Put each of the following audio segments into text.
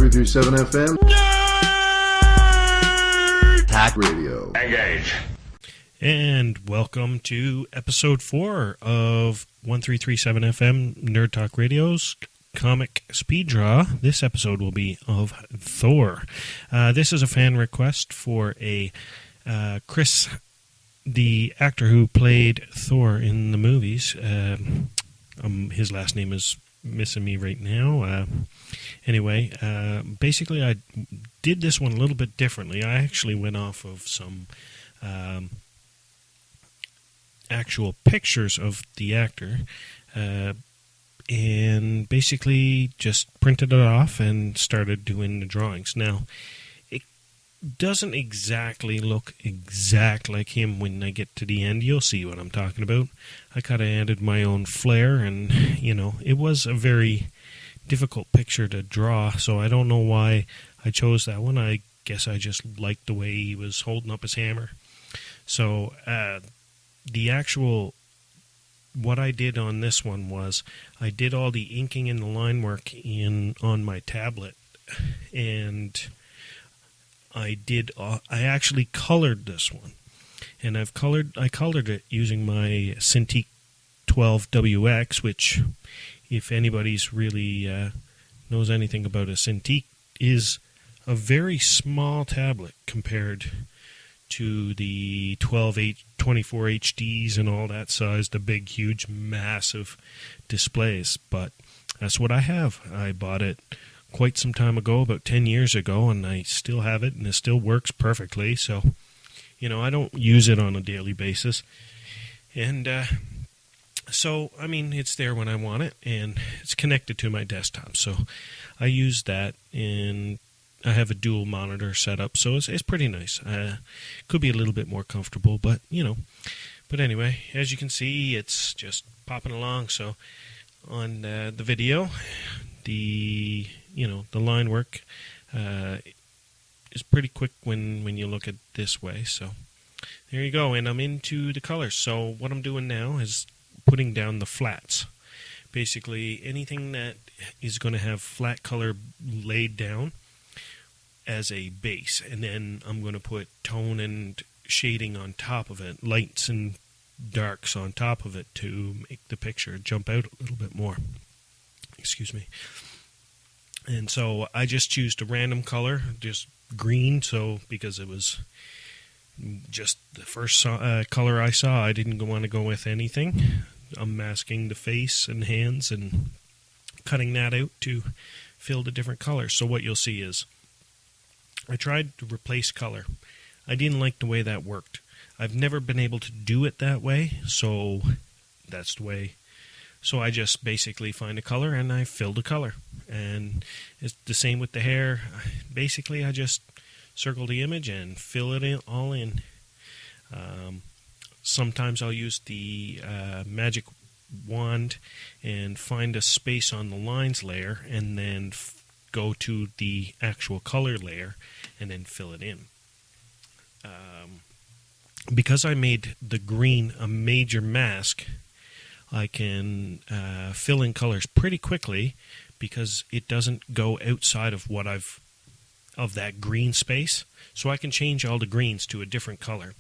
1337 FM. Talk Radio. Engage. And welcome to episode 4 of 1337 FM Nerd Talk Radio's Comic Speed Draw. This episode will be of Thor. This is a fan request for a Chris, the actor who played Thor in the movies. His last name is missing me right now. Anyway, basically I did this one a little bit differently. I actually went off of some actual pictures of the actor and basically just printed it off and started doing the drawings. Now, it doesn't exactly look exact like him when I get to the end. You'll see what I'm talking about. I kind of added my own flair, and, you know, it was a very difficult picture to draw, so I don't know why I chose that one. I guess I just liked the way he was holding up his hammer. So, the actual, what I did on this one was I did all the inking and the line work on my tablet, and I actually colored this one, and I colored it using my Cintiq 12WX, which, if anybody's really knows anything about a Cintiq, is a very small tablet compared to the 24 HDs and all that size, the big, huge, massive displays. But that's what I have. I bought it quite some time ago, about 10 years ago, and I still have it, and it still works perfectly. So, you know, I don't use it on a daily basis. And so, I mean, it's there when I want it, and it's connected to my desktop. So I use that, and I have a dual monitor setup, so it's pretty nice. Could be a little bit more comfortable, but, you know. But anyway, as you can see, it's just popping along. So on the video, the line work is pretty quick when you look at it this way. So there you go, and I'm into the colors. So what I'm doing now is putting down the flats. Basically, anything that is going to have flat color laid down as a base, and then I'm going to put tone and shading on top of it, lights and darks on top of it to make the picture jump out a little bit more. Excuse me. And so I just choose a random color, just green, so because it was just the first color I saw, I didn't want to go with anything. I'm masking the face and hands and cutting that out to fill the different colors. So what you'll see is I tried to replace color. I didn't like the way that worked. I've never been able to do it that way, so that's the way. So I just basically find a color and I fill the color. And it's the same with the hair. Basically, I just circle the image and fill it all in. Sometimes I'll use the magic wand and find a space on the lines layer and then go to the actual color layer and then fill it in. Because I made the green a major mask, I can fill in colors pretty quickly because it doesn't go outside of of that green space. So I can change all the greens to a different color.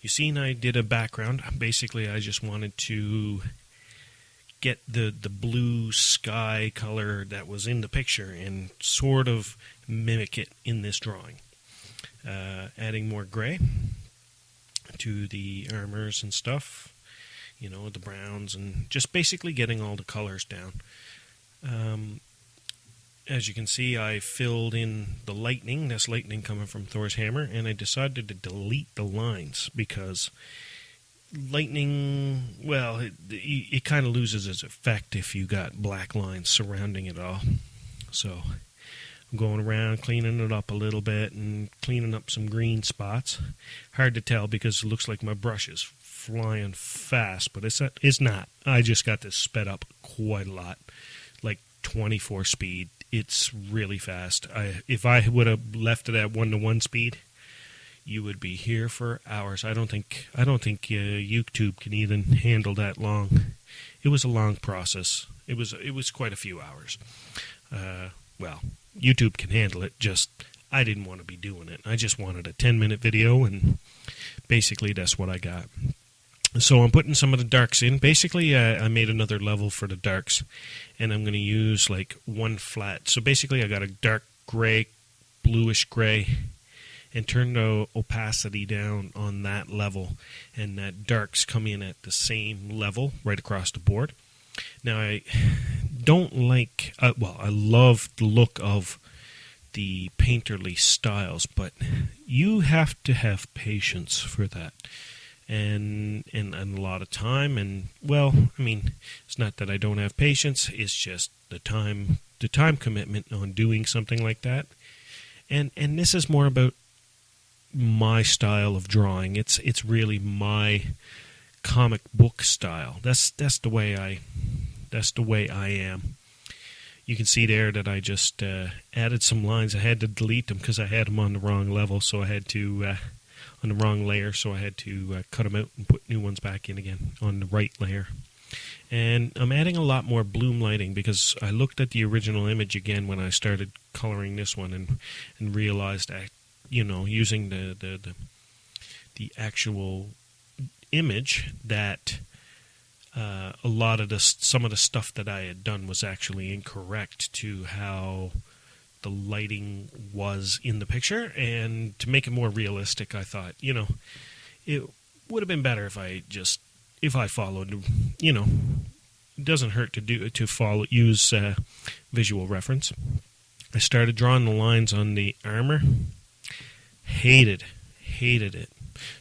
You seen I did a background. Basically, I just wanted to get the blue sky color that was in the picture and sort of mimic it in this drawing. Adding more gray to the armors and stuff, you know, the browns, and just basically getting all the colors down. As you can see, I filled in the lightning, this lightning coming from Thor's hammer, and I decided to delete the lines because lightning, well, it kind of loses its effect if you got black lines surrounding it all. So I'm going around cleaning it up a little bit and cleaning up some green spots. Hard to tell because it looks like my brush is flying fast, but it's not. I just got this sped up quite a lot, like 24 speed. It's really fast. If I would have left it at 1-to-1 speed, you would be here for hours. I don't think YouTube can even handle that long. It was a long process. It was quite a few hours. well, YouTube can handle it, just I didn't want to be doing it. I just wanted a 10-minute video, and basically that's what I got. So I'm putting some of the darks in. Basically, I made another level for the darks, and I'm going to use like one flat. So basically, I got a dark gray, bluish gray, and turn the opacity down on that level, and that darks come in at the same level right across the board. Now, I don't like, I love the look of the painterly styles, but you have to have patience for that. And a lot of time, and well, I mean, it's not that I don't have patience, it's just the time commitment on doing something like that. And this is more about my style of drawing. It's really my comic book style. That's the way I am. You can see there that I just added some lines. I had to delete them because I had them on the wrong level, so I had to on the wrong layer, so I had to cut them out and put new ones back in again on the right layer. And I'm adding a lot more bloom lighting because I looked at the original image again when I started coloring this one and realized that, you know, using the actual image, that a lot of some of the stuff that I had done was actually incorrect to how the lighting was in the picture. And to make it more realistic, I thought, you know, it would have been better if I followed, you know, it doesn't hurt to use visual reference. I started drawing the lines on the armor. Hated it.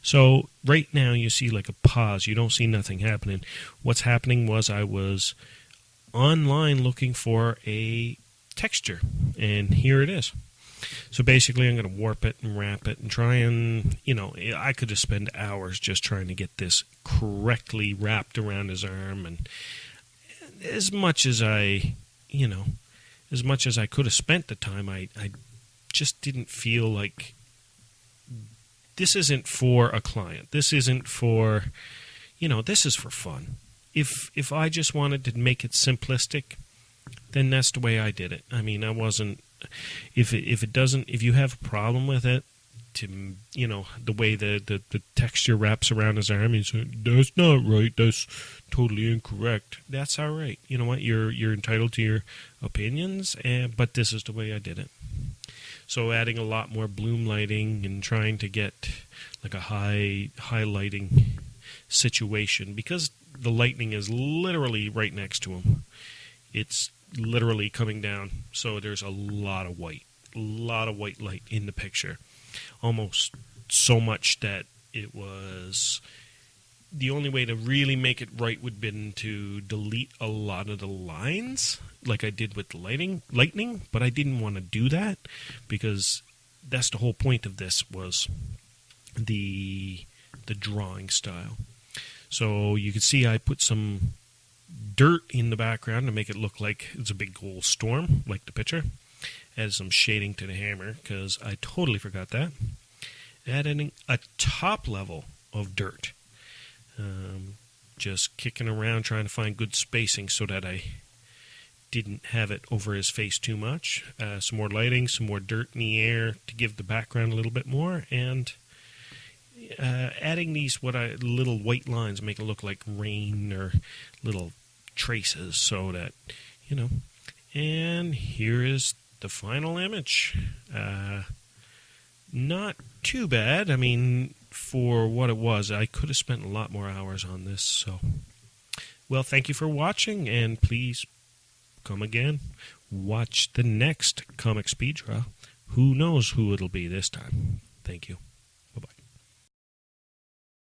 So right now you see like a pause. You don't see nothing happening. What's happening was I was online looking for a texture, and here it is. So basically I'm going to warp it and wrap it and try and, you know, I could just spend hours just trying to get this correctly wrapped around his arm. And as much as I could have spent the time, I just didn't feel like this isn't for a client. This isn't for, you know, this is for fun. If I just wanted to make it simplistic, then that's the way I did it. I mean, I wasn't, if you have a problem with it, to, you know, the way the texture wraps around his arm, you say, that's not right, that's totally incorrect. That's all right. You know what, you're entitled to your opinions, but this is the way I did it. So adding a lot more bloom lighting and trying to get like a high lighting situation, because the lightning is literally right next to him. It's literally coming down, so there's a lot of white light in the picture. Almost so much that it was, the only way to really make it right would have been to delete a lot of the lines like I did with the lightning, but I didn't want to do that because that's the whole point of this, was the drawing style. So you can see I put some dirt in the background to make it look like it's a big old storm, like the picture. Add some shading to the hammer because I totally forgot that. Adding a top level of dirt. Just kicking around trying to find good spacing so that I didn't have it over his face too much. Some more lighting, some more dirt in the air to give the background a little bit more, and adding these little white lines make it look like rain or little traces, so that, you know. And here is the final image. Not too bad. I mean, for what it was, I could have spent a lot more hours on this. So, well, thank you for watching, and please come again. Watch the next Comic Speed Draw. Who knows who it'll be this time. Thank you.